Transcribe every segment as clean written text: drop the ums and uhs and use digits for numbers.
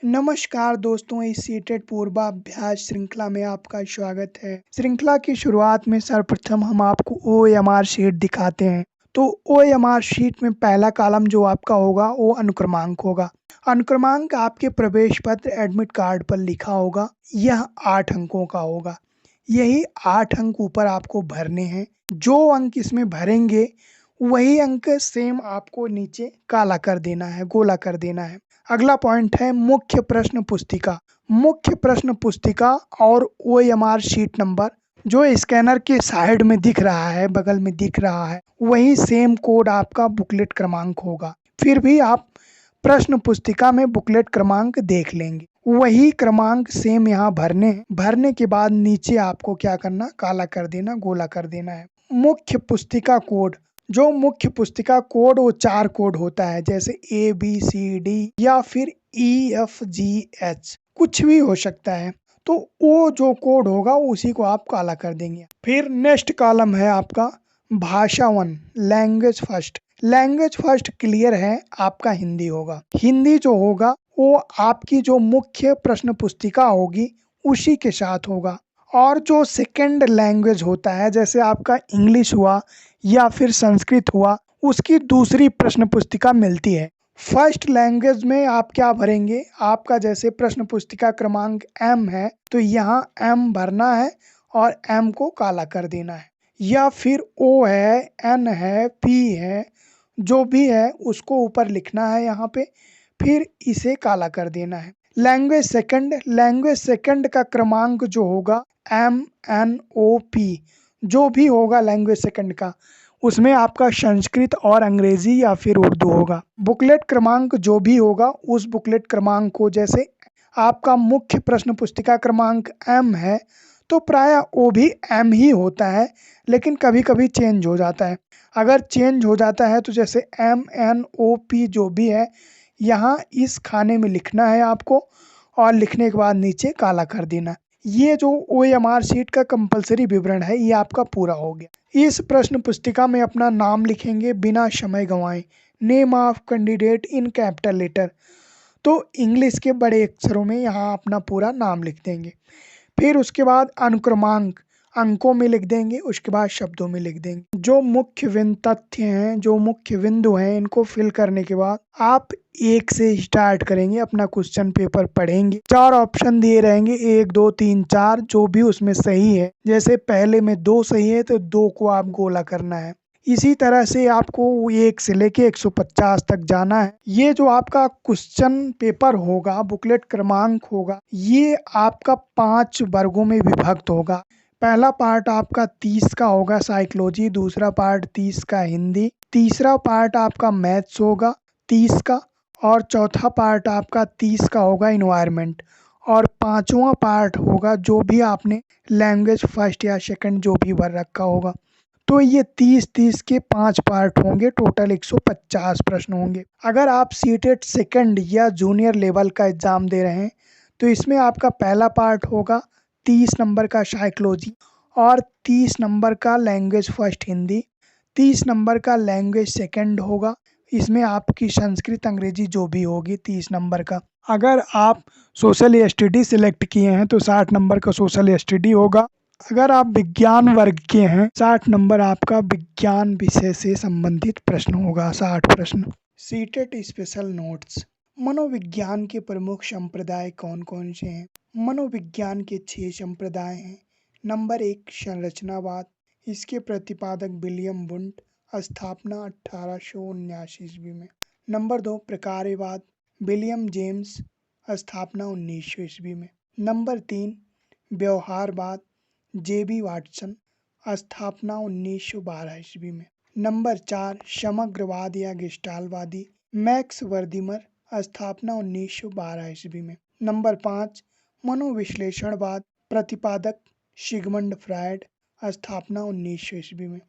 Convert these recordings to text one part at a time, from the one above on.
नमस्कार दोस्तों, इस सीटेट पूर्वाभ्यास श्रृंखला में आपका स्वागत है। श्रृंखला की शुरुआत में सर्वप्रथम हम आपको ओएमआर शीट दिखाते हैं। तो ओएमआर शीट में पहला कॉलम जो आपका होगा वो अनुक्रमांक होगा। अनुक्रमांक आपके प्रवेश पत्र एडमिट कार्ड पर लिखा होगा। यह 8 अंकों का होगा। यही 8 अंक ऊपर आपको भरने हैं। जो अंक इसमें भरेंगे वही अंक सेम आपको नीचे काला कर देना है, गोला कर देना है। अगला पॉइंट है मुख्य प्रश्न पुस्तिका। मुख्य प्रश्न पुस्तिका और ओएमआर शीट नंबर जो स्कैनर के साइड में दिख रहा है, बगल में दिख रहा है, वही सेम कोड आपका बुकलेट क्रमांक होगा। फिर भी आप प्रश्न पुस्तिका में बुकलेट क्रमांक देख लेंगे। वही क्रमांक सेम यहाँ भरने हैं। भरने के बाद नीचे आपको क्या करना, काला कर देना, गोला कर देना है। मुख्य पुस्तिका कोड, जो मुख्य पुस्तिका कोड वो 4 कोड होता है, जैसे ABCD या फिर EFGH, कुछ भी हो सकता है। तो वो जो कोड होगा उसी को आप काला कर देंगे। फिर नेक्स्ट कॉलम है आपका भाषा 1, language first. Language first clear है, आपका हिंदी होगा। हिंदी जो होगा वो आपकी जो मुख्य प्रश्न पुस्तिका होगी उसी के साथ होगा। और जो सेकंड लैंग्वेज होता है, जैसे आपका इंग्लिश हुआ या फिर संस्कृत हुआ, उसकी दूसरी प्रश्न पुस्तिका मिलती है। फर्स्ट लैंग्वेज में आप क्या भरेंगे, आपका जैसे प्रश्न पुस्तिका क्रमांक M है तो यहाँ M भरना है और M को काला कर देना है। या फिर O है, N है, P है, जो भी है उसको ऊपर लिखना है यहाँ पे, फिर इसे काला कर देना है। लैंग्वेज सेकंड का क्रमांक जो होगा MNOP, जो भी होगा लैंग्वेज सेकंड का, उसमें आपका संस्कृत और अंग्रेजी या फिर उर्दू होगा। बुकलेट क्रमांक जो भी होगा उस बुकलेट क्रमांक को, जैसे आपका मुख्य प्रश्न पुस्तिका क्रमांक M है तो प्रायः वो भी M ही होता है, लेकिन कभी कभी चेंज हो जाता है। अगर चेंज हो जाता है तो जैसे MNOP जो भी है यहाँ इस खाने में लिखना है आपको, और लिखने के बाद नीचे काला कर देना। ये जो ओएमआर शीट का कंपलसरी विवरण है ये आपका पूरा हो गया। इस प्रश्न पुस्तिका में अपना नाम लिखेंगे बिना समय गंवाए। Name of candidate in capital letter, तो इंग्लिश के बड़े अक्षरों में यहाँ अपना पूरा नाम लिख देंगे। फिर उसके बाद अनुक्रमांक अंकों में लिख देंगे, उसके बाद शब्दों में लिख देंगे। जो मुख्य बिंदु तथ्य हैं, जो मुख्य बिंदु हैं, इनको फिल करने के बाद आप 1 से स्टार्ट करेंगे, अपना क्वेश्चन पेपर पढ़ेंगे। 4 ऑप्शन दिए रहेंगे, 1 2 3 4, जो भी उसमें सही है। जैसे पहले में 2 सही है तो 2 को आप गोला करना है। इसी तरह से आपको 1 से लेके 150 तक जाना है। ये जो आपका क्वेश्चन पेपर होगा, बुकलेट क्रमांक होगा, ये आपका 5 वर्गों में विभक्त होगा। पहला पार्ट आपका 30 का होगा साइकोलॉजी, दूसरा पार्ट 30 का हिंदी, तीसरा पार्ट आपका मैथ्स होगा 30 का, और चौथा पार्ट आपका 30 का होगा इन्वायरमेंट, और पांचवा पार्ट होगा जो भी आपने लैंग्वेज फर्स्ट या सेकंड जो भी भर रखा होगा। तो ये 30-30 के 5 पार्ट होंगे, टोटल 150 प्रश्न होंगे। अगर आप सीटेट सेकंड या जूनियर लेवल का एग्ज़ाम दे रहे हैं तो इसमें आपका पहला पार्ट होगा 30 नंबर का साइकोलॉजी, और 30 नंबर का लैंग्वेज फर्स्ट हिंदी, 30 नंबर का लैंग्वेज सेकंड होगा। इसमें आपकी संस्कृत अंग्रेजी जो भी होगी 30 नंबर का। अगर आप सोशल स्टडी सिलेक्ट किए हैं तो 60 नंबर का सोशल स्टडी होगा। अगर आप विज्ञान वर्ग के हैं 60 नंबर आपका विज्ञान विषय से संबंधित प्रश्न होगा, 60 प्रश्न। CTET special notes. मनोविज्ञान के प्रमुख संप्रदाय कौन कौन से हैं? मनोविज्ञान के 6 संप्रदाय हैं। नंबर 1 संरचनावाद, इसके प्रतिपादक विलियम वुंट, स्थापना 1879 ईस्वी में। नंबर 2 प्रकार्यवाद, विलियम जेम्स, स्थापना 1900 ईस्वी में। नंबर 3 व्यवहारवाद, JB वाटसन, स्थापना 1912 ईस्वी में। नंबर 4 समग्रवाद या गेस्टाल्टवादी, मैक्स वर्दिमर, स्थापना 1912 ईस्वी में। नंबर 5 मनोविश्लेषणवाद, प्रतिपादक सिगमंड फ्रायड, स्थापना 1900 ईस्वी में।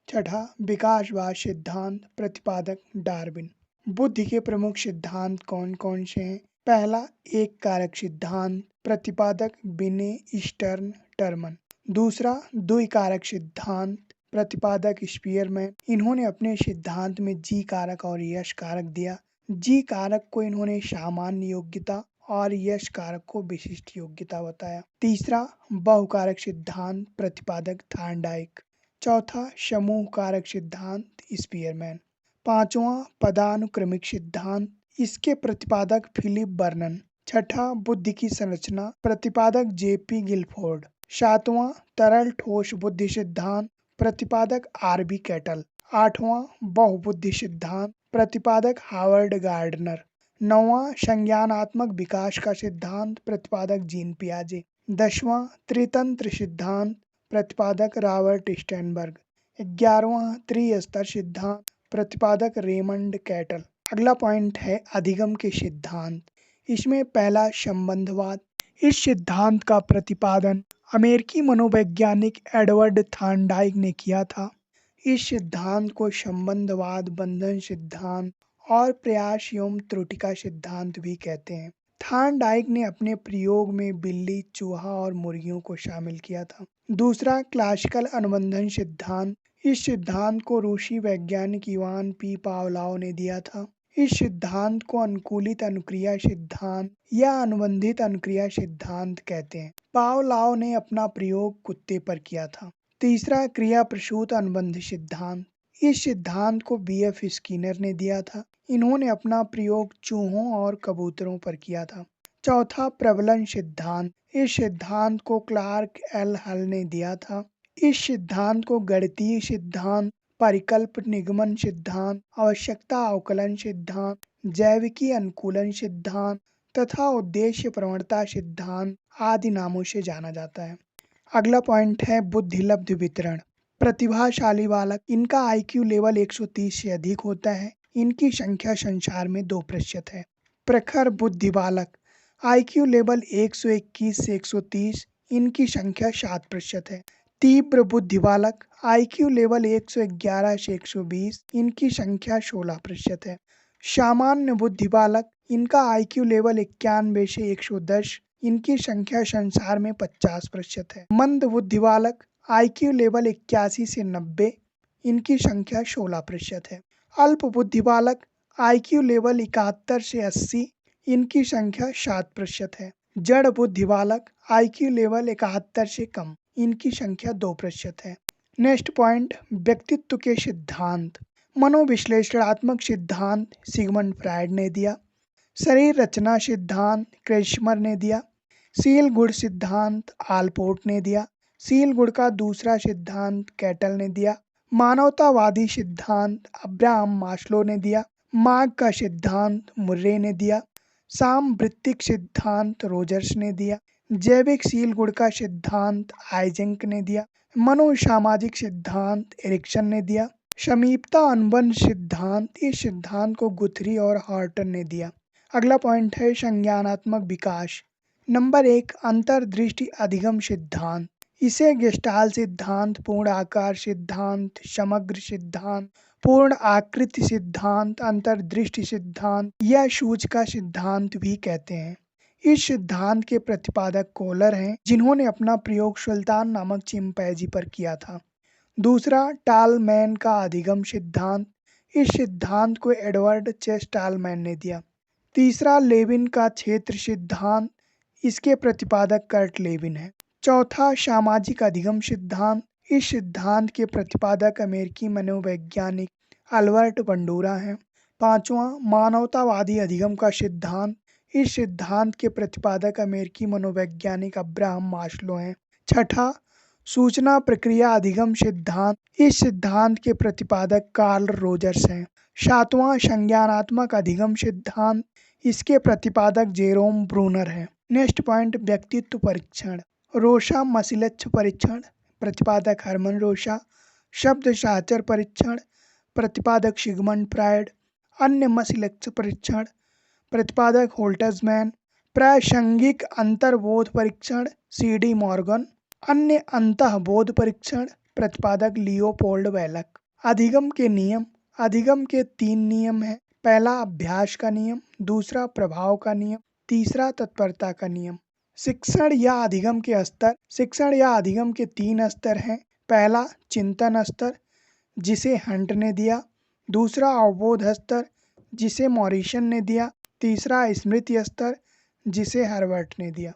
छठा विकासवाद सिद्धांत, प्रतिपादक डार्विन। बुद्धि के प्रमुख सिद्धांत कौन कौन से हैं? पहला एक कारक सिद्धांत, प्रतिपादक बिने स्टर्न टर्मन। दूसरा द्विकारक सिद्धांत, प्रतिपादक स्पीयरमैन। इन्होंने अपने सिद्धांत में जी कारक और यश कारक दिया। जी कारक को इन्होंने सामान्य योग्यता और यश कारक को विशिष्ट योग्यता बताया। तीसरा, बहुकारक सिद्धांत प्रतिपादक थार्नडाइक। चौथा, समूह कारक सिद्धांत स्पीयरमैन। पांचवा, पदानुक्रमिक सिद्धांत, इसके प्रतिपादक फिलिप बर्नन। छठा, बुद्धि की संरचना प्रतिपादक जेपी गिलफोर्ड। सातवां, तरल ठोस बुद्धि सिद्धांत प्रतिपादक आरबी कैटल। आठवां, बहुबुद्धि सिद्धांत प्रतिपादक हार्वर्ड गार्डनर। नौवां, संज्ञानात्मक विकास का सिद्धांत प्रतिपादक जीन पियाजे। 10वां, त्रितंत्र सिद्धांत प्रतिपादक रॉबर्ट स्टेनबर्ग। 11वां, त्रिस्तर सिद्धांत प्रतिपादक रेमंड कैटल। अगला पॉइंट है अधिगम के सिद्धांत। इसमें पहला, संबंधवाद। इस सिद्धांत का प्रतिपादन अमेरिकी मनोवैज्ञानिक एडवर्ड थार्नडाइक ने किया था। इस सिद्धांत को संबंधवाद, बंधन सिद्धांत और प्रयास एवं त्रुटि का सिद्धांत भी कहते हैं। थार्नडाइक ने अपने प्रयोग में बिल्ली, चूहा और मुर्गियों को शामिल किया था। दूसरा, क्लासिकल अनुबंधन सिद्धांत। इस सिद्धांत को रूसी वैज्ञानिक इवान पी पावलोव ने दिया था। इस सिद्धांत को अनुकूलित अनुक्रिया सिद्धांत या अनुबंधित अनुक्रिया सिद्धांत कहते हैं। पावलोव ने अपना प्रयोग कुत्ते पर किया था। तीसरा, क्रिया प्रसूत अनुबंध सिद्धांत। इस सिद्धांत को बीएफ स्किनर ने दिया था। इन्होंने अपना प्रयोग चूहों और कबूतरों पर किया था। चौथा, प्रबलन सिद्धांत। इस सिद्धांत को क्लार्क एल हल ने दिया था। इस सिद्धांत को गणितीय सिद्धांत, परिकल्प निगमन सिद्धांत, आवश्यकता अवकलन सिद्धांत, जैविकी अनुकूलन सिद्धांत तथा उद्देश्य प्रवणता सिद्धांत आदि नामों से जाना जाता है। अगला पॉइंट है बुद्धिलब्ध वितरण। प्रतिभाशाली बालक, इनका आईक्यू लेवल 130 से अधिक होता है। इनकी संख्या संसार में 2% है। प्रखर बुद्धि बालक, आईक्यू लेवल 121 से 130, इनकी संख्या 7% है। तीव्र बुद्धि बालक, आईक्यू लेवल 111 से 120, इनकी संख्या 16% है। सामान्य बुद्धि बालक, इनका आईक्यू लेवल 91 से 110, इनकी संख्या संसार में 50% है। मंद बुद्धि बालक, आईक्यू लेवल 81 से 90, इनकी संख्या 16% है। अल्प बुद्धि बालक, आईक्यू लेवल 71 से 80, इनकी संख्या 7% है। जड़ बुद्धि बालक, आईक्यू लेवल 71 से कम, इनकी संख्या 2% है। नेक्स्ट पॉइंट, व्यक्तित्व के सिद्धांत। मनोविश्लेषणात्मक सिद्धांत सिगमंड फ्रायड ने दिया। शरीर रचना सिद्धांत क्रेस्मर ने दिया। शील गुण सिद्धांत आलपोर्ट ने दिया। शील गुण का दूसरा सिद्धांत कैटल ने दिया। मानवतावादी सिद्धांत अब्राहम मास्लो ने दिया। मार्ग का सिद्धांत मुर्रे ने दिया। सामवृत्तिक सिद्धांत रोजर्स ने दिया। जैविक शील गुण का सिद्धांत आइजेंक ने दिया। मनोसामाजिक सिद्धांत एरिक्सन ने दिया। समीपता अनुबंध सिद्धांत, इस सिद्धांत को गुथरी और हॉर्टन ने दिया। अगला पॉइंट है संज्ञानात्मक विकास। नंबर 1, अंतर्दृष्टि अधिगम सिद्धांत। इसे गेस्टाल्ट सिद्धांत, पूर्ण आकार सिद्धांत, समग्र सिद्धांत, पूर्ण आकृति सिद्धांत, अंतर्दृष्टि सिद्धांत या सूचका सिद्धांत भी कहते हैं। इस सिद्धांत के प्रतिपादक कोलर हैं, जिन्होंने अपना प्रयोग सुल्तान नामक चिंपैंजी पर किया था। दूसरा, टालमैन का अधिगम सिद्धांत। इस सिद्धांत को एडवर्ड चेस टालमैन ने दिया। तीसरा, लेविन का क्षेत्र सिद्धांत। इसके प्रतिपादक कर्ट लेविन है। चौथा, सामाजिक अधिगम सिद्धांत। इस सिद्धांत के प्रतिपादक अमेरिकी मनोवैज्ञानिक अल्बर्ट बंडूरा हैं। पांचवा, मानवतावादी अधिगम का सिद्धांत। इस सिद्धांत के प्रतिपादक अमेरिकी मनोवैज्ञानिक अब्राहम मास्लो हैं। छठा, सूचना प्रक्रिया अधिगम सिद्धांत। इस सिद्धांत के प्रतिपादक कार्ल रोजर्स हैं। सातवां, संज्ञानात्मक अधिगम सिद्धांत। इसके प्रतिपादक जेरोम ब्रूनर हैं। नेक्स्ट पॉइंट, व्यक्तित्व परीक्षण। रोशा मसीलक्ष्य परीक्षण, प्रतिपादक हरमन रोशा। शब्द साहचर परीक्षण, प्रतिपादक सिगमंड फ्रायड। अन्य मसीलक्ष्य परीक्षण, प्रतिपादक होल्ट्जमैन। प्रासंगिक अंतर्बोध परीक्षण, सीडी मॉर्गन। अन्य अंतःबोध परीक्षण, प्रतिपादक लियोपोल्ड वैलक। अधिगम के नियम। अधिगम के 3 नियम हैं। पहला, अभ्यास का नियम। दूसरा, प्रभाव का नियम। तीसरा, तत्परता का नियम। शिक्षण या अधिगम के स्तर। शिक्षण या अधिगम के 3 स्तर हैं। पहला, चिंतन स्तर, जिसे हंट ने दिया। दूसरा, अवबोध स्तर, जिसे मॉरिसन ने दिया। तीसरा, स्मृति स्तर, जिसे हर्बर्ट ने दिया।